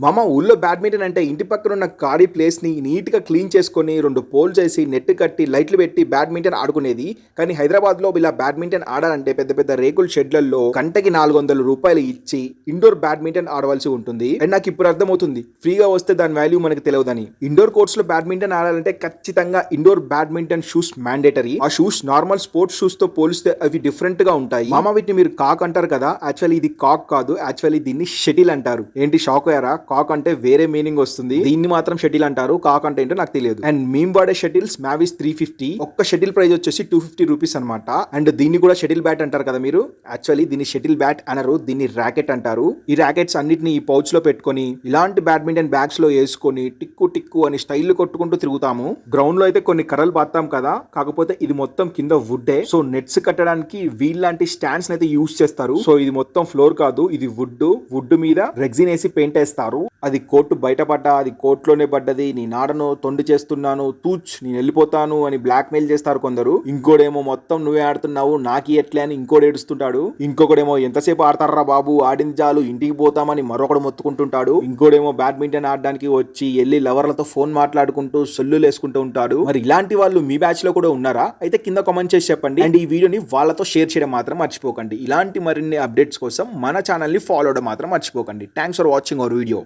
మామ ఊళ్ళో బ్యాడ్మింటన్ అంటే ఇంటి పక్కన ఉన్న ఖాళీ ప్లేస్ ని నీట్ గా క్లీన్ చేసుకొని 2 పోల్స్ వేసి నెట్ కట్టి లైట్లు పెట్టి బ్యాడ్మింటన్ ఆడుకునేది. కానీ హైదరాబాద్ లో ఇలా బ్యాడ్మింటన్ ఆడాలంటే పెద్ద పెద్ద రేకుల షెడ్లలో గంటకి 400 రూపాయలు ఇచ్చి ఇండోర్ బ్యాడ్మింటన్ ఆడవలసి ఉంటుంది. అండ్ నాకు ఇప్పుడు అర్థమవుతుంది ఫ్రీగా వస్తే దాని వాల్యూ మనకు తెలియదని. ఇండోర్ కోర్ట్స్ లో బ్యాడ్మింటన్ ఆడాలంటే ఖచ్చితంగా ఇండోర్ బ్యాడ్మింటన్ షూస్ మ్యాండేటరీ. ఆ షూస్ నార్మల్ స్పోర్ట్స్ షూస్ తో పోలిస్తే అవి డిఫరెంట్ గా ఉంటాయి. మామ వీటిని మీరు కాక్ అంటారు కదా, యాక్చువల్లీ ఇది కాక్ కాదు, యాక్చువల్లీ దీన్ని షటిల్ అంటారు. ఏంటి షాక్ అయ్యారా? కాక్ అంటే వేరే మీనింగ్ వస్తుంది, దీన్ని మాత్రం షటిల్ అంటారు. కాక్ అంటే ఏంటో నాకు తెలియదు. అండ్ మేము వాడే షటిల్స్ మ్యావిస్ 350. ఒక్క షటిల్ ప్రైస్ వచ్చేసి 250 రూపీస్ అనమాట. అండ్ దీన్ని కూడా షటిల్ బ్యాట్ అంటారు కదా మీరు, యాక్చువల్లీ దీన్ని షటిల్ బ్యాట్ అనరు, దీన్ని ర్యాకెట్ అంటారు. ఈ ర్యాకెట్స్ అన్నిటిని ఈ పౌచ్ లో పెట్టుకొని ఇలాంటి బ్యాడ్మింటన్ బ్యాగ్స్ లో వేసుకొని టిక్కు టిక్కు అని స్టైల్ కొట్టుకుంటూ తిరుగుతాము. గ్రౌండ్ లో అయితే కొన్ని కర్రలు పాతాం కదా, కాకపోతే ఇది మొత్తం కింద వుడ్డే. సో నెట్స్ కట్టడానికి వీల్ లాంటి స్టాండ్స్ అయితే యూస్ చేస్తారు. సో ఇది మొత్తం ఫ్లోర్ కాదు, ఇది వుడ్ మీద రెగ్జిన్ వేసి పెయింట్ వేస్తారు. అది కోర్టు బయటపడ్డా అది కోర్టులోనే పడ్డది, నీ నాడను తొండి చేస్తున్నాను, తూచ్ నేను వెళ్ళిపోతాను అని బ్లాక్ మెయిల్ చేస్తారు కొందరు. ఇంకోడేమో మొత్తం నువ్వే ఆడుతున్నావు నాకి ఎట్లే అని ఇంకోటి ఏడుస్తుంటాడు. ఇంకొకడేమో ఎంతసేపు ఆడతారా బాబు, ఆడింది చాలు ఇంటికి పోతామని మరొకడు మొత్తుకుంటుంటాడు. ఇంకోడేమో బ్యాడ్మింటన్ ఆడడానికి వచ్చి వెళ్ళి లవర్లతో ఫోన్ మాట్లాడుకుంటూ సొల్లులు వేసుకుంటూ ఉంటాడు. మరి ఇలాంటి వాళ్ళు మీ బ్యాచ్ లో కూడా ఉన్నారా? అయితే కింద కామెంట్ చేసి చెప్పండి. అండ్ ఈ వీడియోని వాళ్ళతో షేర్ చేయడం మాత్రం మర్చిపోకండి. ఇలాంటి మరిన్ని అప్డేట్స్ కోసం మన ఛానల్ ని ఫాలో అవడం మాత్రం మర్చిపోకండి. Thanks for watching our video.